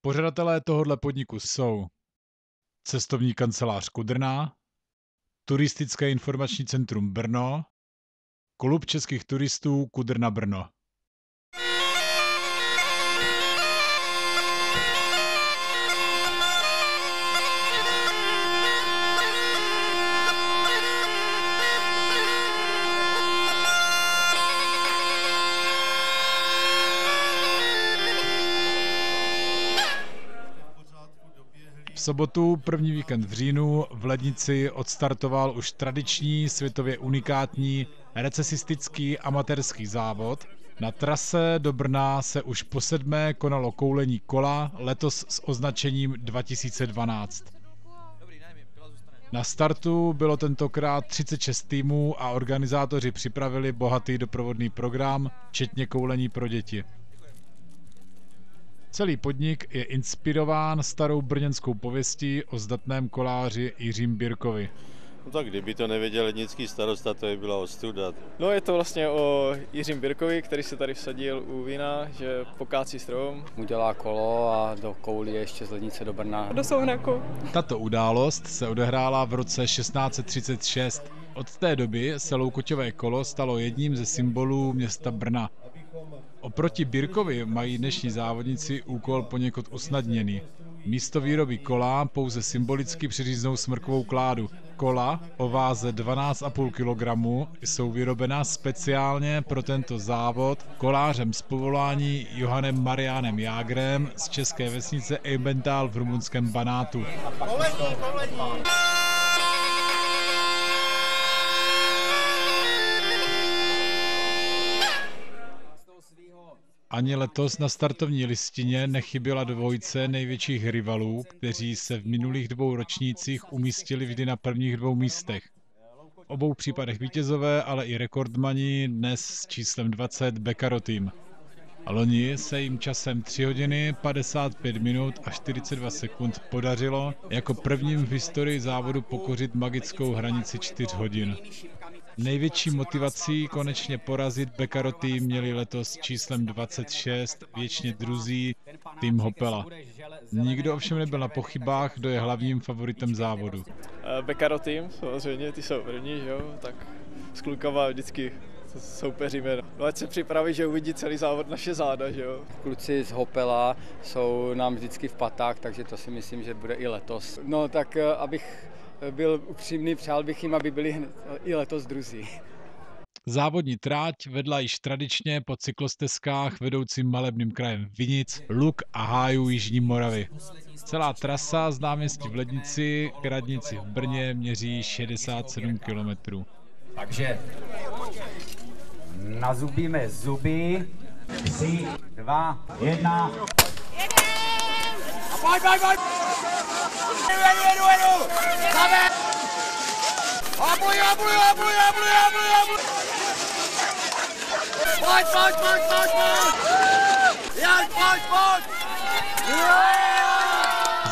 Pořadatelé tohoto podniku jsou Cestovní kancelář Kudrna, Turistické informační centrum Brno, Klub českých turistů Kudrna Brno. V sobotu, první víkend v říjnu, v Lednici odstartoval už tradiční, světově unikátní recesistický amatérský závod. Na trase do Brna se už po 7. konalo koulení kola, letos s označením 2012. Na startu bylo tentokrát 36 týmů a organizátoři připravili bohatý doprovodný program, včetně koulení pro děti. Celý podnik je inspirován starou brněnskou pověstí o zdatném koláři Jiřím Birkovi. No tak kdyby to nevěděl lednický starosta, to by byla ostuda. No je to vlastně o Jiřím Birkovi, který se tady vsadil u vína, že pokácí strom. Udělá kolo a do koulí ještě z Lednice do Brna. Do Souhraku. Tato událost se odehrála v roce 1636. Od té doby se loukoťové kolo stalo jedním ze symbolů města Brna. Oproti Birkovi mají dnešní závodníci úkol poněkud usnadněný. Místo výroby kola pouze symbolicky přiříznou smrkovou kládu. Kola o váze 12,5 kg jsou vyrobená speciálně pro tento závod kolářem z povolání Johannem Mariánem Jágrem z české vesnice Eibenthal v rumunském Banátu. Ani letos na startovní listině nechyběla dvojice největších rivalů, kteří se v minulých 2 ročnících umístili vždy na prvních 2 místech. V obou případech vítězové, ale i rekordmani dnes s číslem 20 Beccaro tým. A loni se jim časem 3 hodiny, 55 minut a 42 sekund podařilo jako prvním v historii závodu pokořit magickou hranici 4 hodin. Největší motivací konečně porazit Beccaro tým měli letos s číslem 26 věčně druzí tým Hopela. Nikdo ovšem nebyl na pochybách, kdo je hlavním favoritem závodu. Beccaro tým, samozřejmě, ty jsou první, že jo, tak s klukama vždycky soupeříme. No ať se připraví, že uvidí celý závod naše záda, že jo. Kluci z Hopela jsou nám vždycky v patách, takže to si myslím, že bude i letos. No tak abych byl upřímný, přál bych jim, aby byli i letos druzí. Závodní tráť vedla již tradičně po cyklostezkách vedoucím malebným krajem Vinic, Luk a hájů Jižní Moravy. Celá trasa z náměstí v Lednici k radnici v Brně měří 67 km. Takže nazubíme zuby. 3, 2, 1. Pojď! Jedu! Dáme! Obluj! Pojď! Jan, pojď!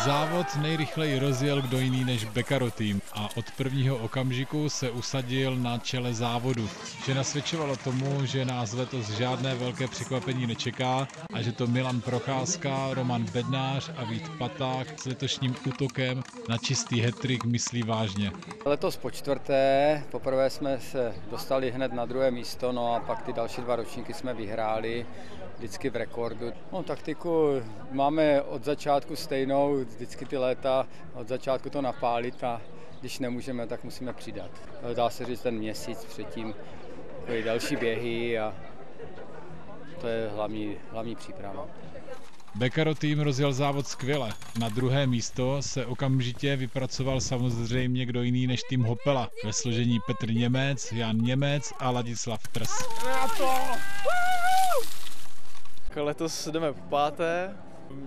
Závod nejrychleji rozjel kdo jiný než Beccaro tým a od prvního okamžiku se usadil na čele závodu, že nasvědčovalo tomu, že nás letos žádné velké překvapení nečeká a že to Milan Procházka, Roman Bednář a Vít Paták s letošním útokem na čistý hat-trick myslí vážně. Letos poprvé jsme se dostali hned na 2. místo, no a pak ty další 2 ročníky jsme vyhráli. Vždycky v rekordu. No, taktiku máme od začátku stejnou, vždycky ty léta od začátku to napálit a když nemůžeme, tak musíme přidat. Dá se říct ten měsíc předtím, další běhy a to je hlavní příprava. Beccaro tým rozjel závod skvěle. Na 2. místo se okamžitě vypracoval samozřejmě kdo jiný než tým Hopela ve složení Petr Němec, Jan Němec a Ladislav Trs. Letos jdeme po 5.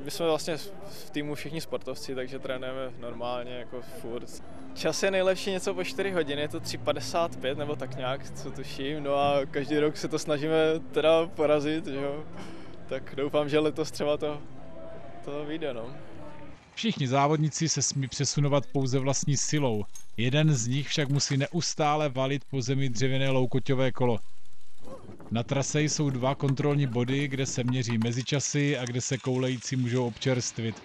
My jsme vlastně v týmu všichni sportovci, takže trénujeme normálně jako furt. Čas je nejlepší něco po 4 hodiny, je to 3:55 nebo tak nějak, co tuším. No a každý rok se to snažíme teda porazit, že jo. Tak doufám, že letos třeba to vyjde, no. Všichni závodníci se smí přesunovat pouze vlastní silou. Jeden z nich však musí neustále valit po zemi dřevěné loukoťové kolo. Na trase jsou 2 kontrolní body, kde se měří mezičasy a kde se koulející můžou občerstvit.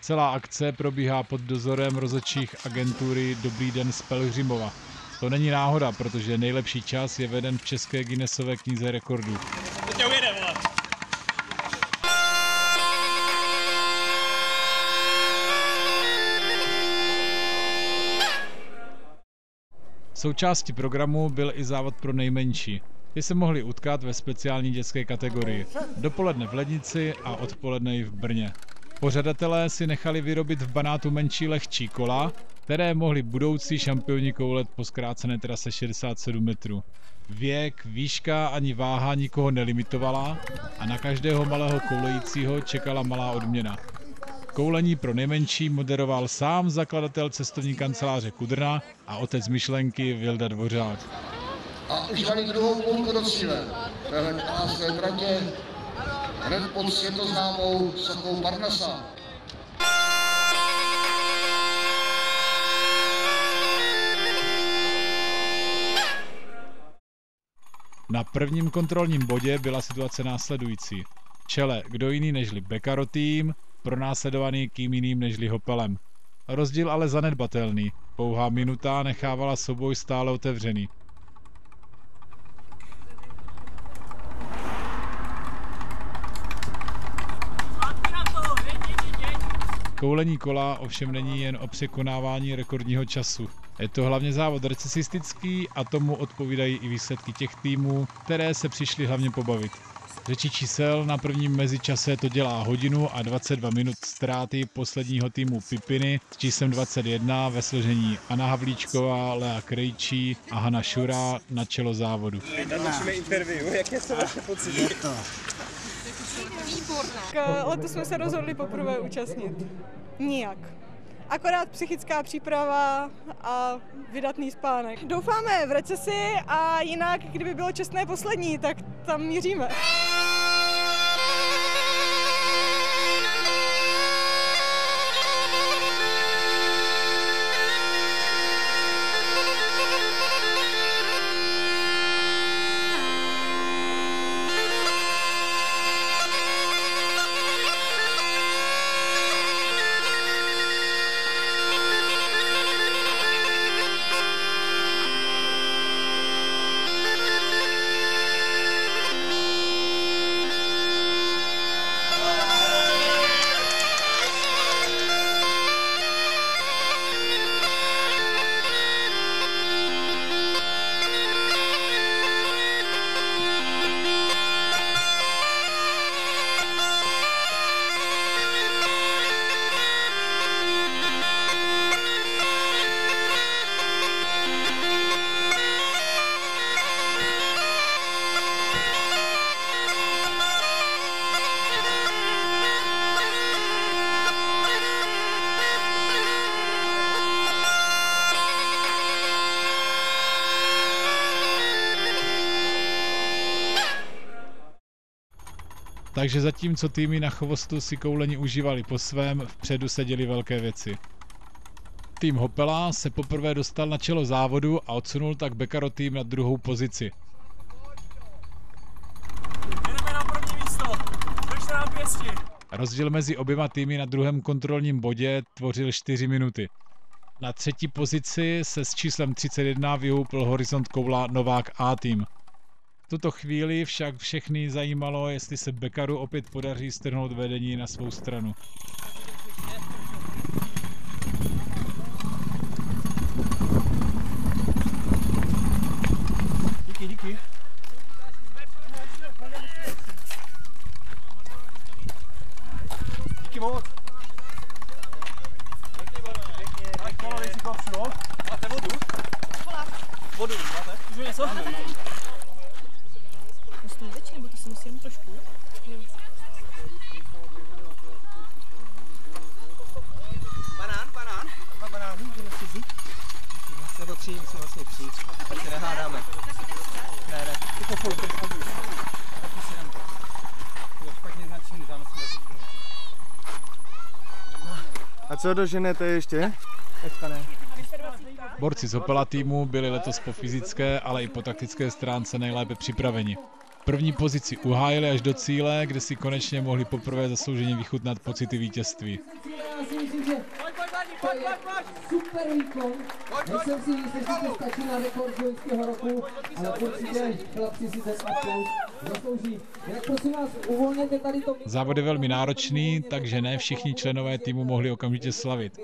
Celá akce probíhá pod dozorem rozhodčích agentury Dobrý den z Pelhřimova. To není náhoda, protože nejlepší čas je veden v České Guinnessové knize rekordů. Součástí programu byl i závod pro nejmenší. Ty se mohli utkat ve speciální dětské kategorii. Dopoledne v Lednici a odpoledne i v Brně. Pořadatelé si nechali vyrobit v Banátu menší lehčí kola, které mohli budoucí šampioni koulet po zkrácené trase 67 metrů. Věk, výška ani váha nikoho nelimitovala a na každého malého koulejícího čekala malá odměna. Koulení pro nejmenší moderoval sám zakladatel cestovní kanceláře Kudrna a otec myšlenky Vilda Dvořák. A už dali druhou půlku do cíle. Na své tratě hned pod světoznámou sochou Parnasa. Na prvním kontrolním bodě byla situace následující. V čele kdo jiný nežli Beccaro tým, pronásledovaný kým jiným nežli Hopelem. Rozdíl ale zanedbatelný. Pouhá minuta nechávala souboj stále otevřený. Koulení kola ovšem není jen o překonávání rekordního času. Je to hlavně závod recesistický a tomu odpovídají i výsledky těch týmů, které se přišly hlavně pobavit. Řeči čísel na prvním mezičase to dělá hodinu a 22 minut ztráty posledního týmu Pipiny s číslem 21 ve složení Anna Havlíčková, Lea Krejčí a Hana Šura na čelo závodu. Natočíme interview, jaké jsou vaše pocity? Letos jsme se rozhodli poprvé účastnit. Nijak. Akorát psychická příprava a vydatný spánek. Doufáme v recesi a jinak, kdyby bylo čestné poslední, tak tam míříme. Takže zatímco týmy na chvostu si koulení užívali po svém, vpředu se děly velké věci. Tým Hopela se poprvé dostal na čelo závodu a odsunul tak Beccaro tým na druhou pozici. Jdeme na první místo, držte nám pěsti. Rozdíl mezi oběma týmy na druhém kontrolním bodě tvořil 4 minuty. Na třetí pozici se s číslem 31 vyhoupl Horizont koula Novák A tým. V tuto chvíli však všechny zajímalo, jestli se Beccaru opět podaří strhnout vedení na svou stranu. Díky, díky. Díky moc. Máte vodu? Vodu máte? Můžu něco? To je větší, nebo to si musí jen trošku? Banán? Dva banány, můžeme si vzít? Nebo 3, musím vlastně přijít, tak se nehádáme. Ne, tyko furt, taky si dám. Jo, špatně značený, tam musíme. A co doženete ještě? Teďka ne. Borci z Opela týmu byli letos po fyzické, ale i po taktické stránce nejlépe připraveni. První pozici uhájili až do cíle, kde si konečně mohli poprvé zaslouženě vychutnat pocity vítězství. Já si myslím, že to je super výkon. Nejsem si jistý, jestli to stačí na rekord loňského roku, ale určitě chlapci si ten aplaus zaslouží. Jak prosím vás, uvolněte tady to... Závod je velmi náročný, takže ne všichni členové týmu mohli okamžitě slavit.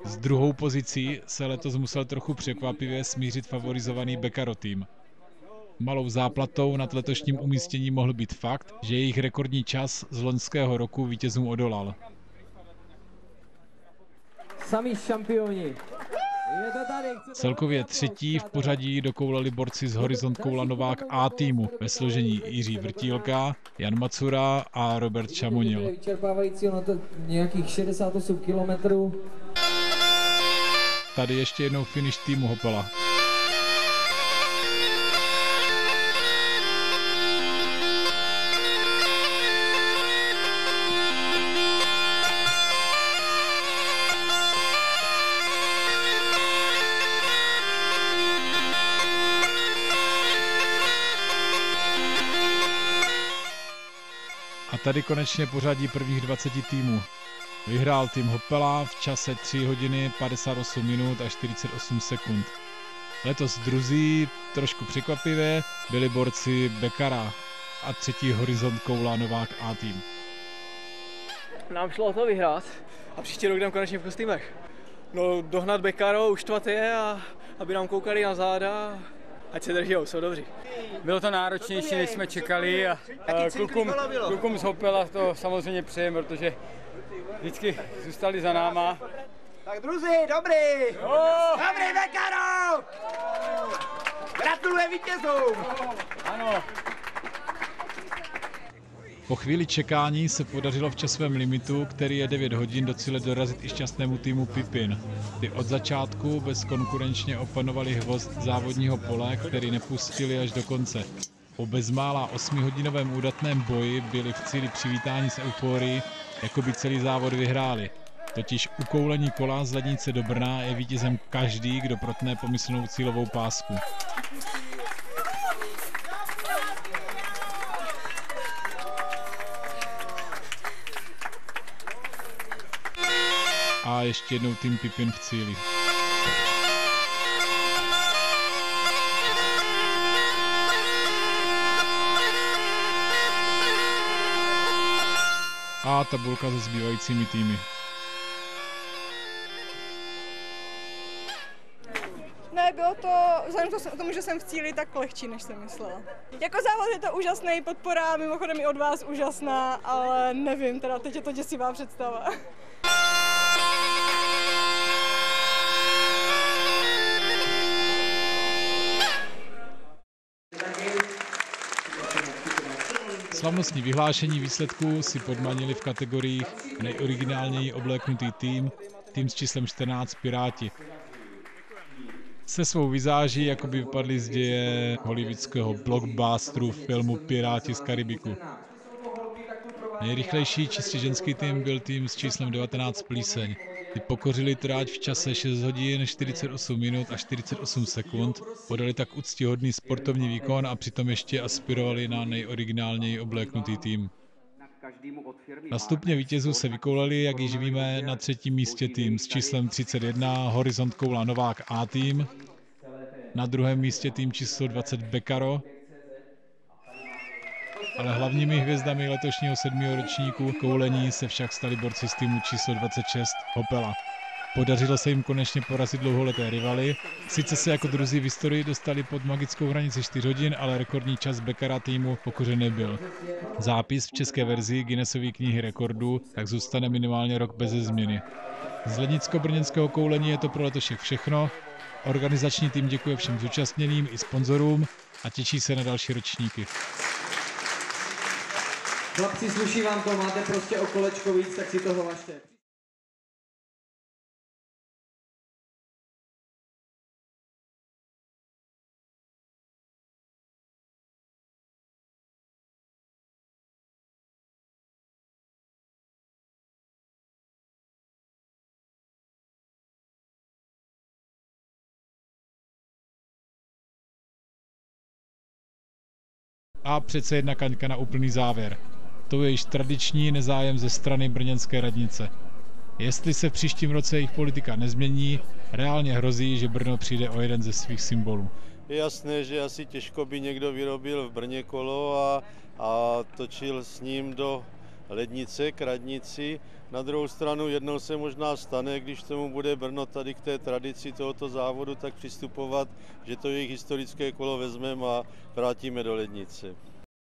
S druhou pozicí se letos musel trochu překvapivě smířit favorizovaný Beccaro tým. Malou záplatou nad letošním umístěním mohl být fakt, že jejich rekordní čas z loňského roku vítězům odolal. Sami šampioni. Celkově třetí v pořadí dokoulali borci z Horizont Koula Novák A týmu ve složení Jiří Vrtílka, Jan Macura a Robert Čamonil. Vyčerpávající, ono to nějakých 68 kilometrů. Tady ještě jednou finish týmu Hopela. A tady konečně pořadí prvních 20 týmů. Vyhrál tým Hopela v čase 3 hodiny 58 minut a 48 sekund. Letos druzí, trošku překvapivě, byli borci Beccara a třetí Horizont Koula Novák A tým. Nám šlo o to vyhrát a příští rok jdem konečně v kostýmech. No dohnat Beccaro, uštvat je a aby nám koukali na záda, ať se držijou, jsou dobří. Bylo to náročnější, než jsme čekali a klukům z Hopela to samozřejmě přejeme, protože vždycky zůstali za náma. Tak druzí, dobrý! Dobrý Beccaro! Gratuluje vítězům! Ano. Po chvíli čekání se podařilo v časovém limitu, který je 9 hodin, do cíle dorazit i šťastnému týmu Pipin. Ty od začátku bezkonkurenčně opanovali hvost závodního pole, který nepustili až do konce. Po bezmála 8hodinovém údatném boji byli v cíli přivítáni s euforií, jako by celý závod vyhráli. Totiž u koulení kola z Lednice do Brna je vítězem každý, kdo protne pomyslnou cílovou pásku. A ještě jednou tým Pipin v cíli. A tabulka se zbývajícími týmy. Ne, bylo to, vzhledem k tomu, že jsem v cíli, tak lehčí, než jsem myslela. Jako závod je to úžasný, podpora mimochodem i od vás úžasná, ale nevím, teda teď je to děsivá představa. Slavnostní vyhlášení výsledků si podmanili v kategoriích nejoriginálněji obléknutý tým, tým s číslem 14 Piráti. Se svou vizáží jako by vypadli z děje hollywoodského blockbusteru filmu Piráti z Karibiku. Nejrychlejší čistě ženský tým byl tým s číslem 19 Plíseň. Ty pokořili tráť v čase 6 hodin, 48 minut a 48 sekund, podali tak úctyhodný sportovní výkon a přitom ještě aspirovali na nejoriginálněji obléknutý tým. Na stupně vítězů se vykoulali, jak již víme, na třetím místě tým s číslem 31 Horizont Koula Novák A tým, na druhém místě tým číslo 20 Beccaro, ale hlavními hvězdami letošního 7. ročníku koulení se však stali borci z týmu číslo 26 Hopela. Podařilo se jim konečně porazit dlouholeté rivaly. Sice se jako druzí v historii dostali pod magickou hranici 4 hodin, ale rekordní čas Beccara týmu pokořen nebyl. Zápis v české verzi Guinnessovy knihy rekordů tak zůstane minimálně rok beze změny. Z lednicko-brněnského koulení je to pro letošek všechno. Organizační tým děkuje všem zúčastněným i sponzorům a těší se na další ročníky. Chlapci, sluší vám to, máte prostě o kolečko víc, tak si toho važte. A přece jedna kaňka na úplný závěr. To je již tradiční nezájem ze strany brněnské radnice. Jestli se v příštím roce jejich politika nezmění, reálně hrozí, že Brno přijde o jeden ze svých symbolů. Je jasné, že asi těžko by někdo vyrobil v Brně kolo a točil s ním do Lednice k radnici. Na druhou stranu jednou se možná stane, když tomu bude Brno tady k té tradici tohoto závodu tak přistupovat, že to jejich historické kolo vezmeme a vrátíme do Lednice.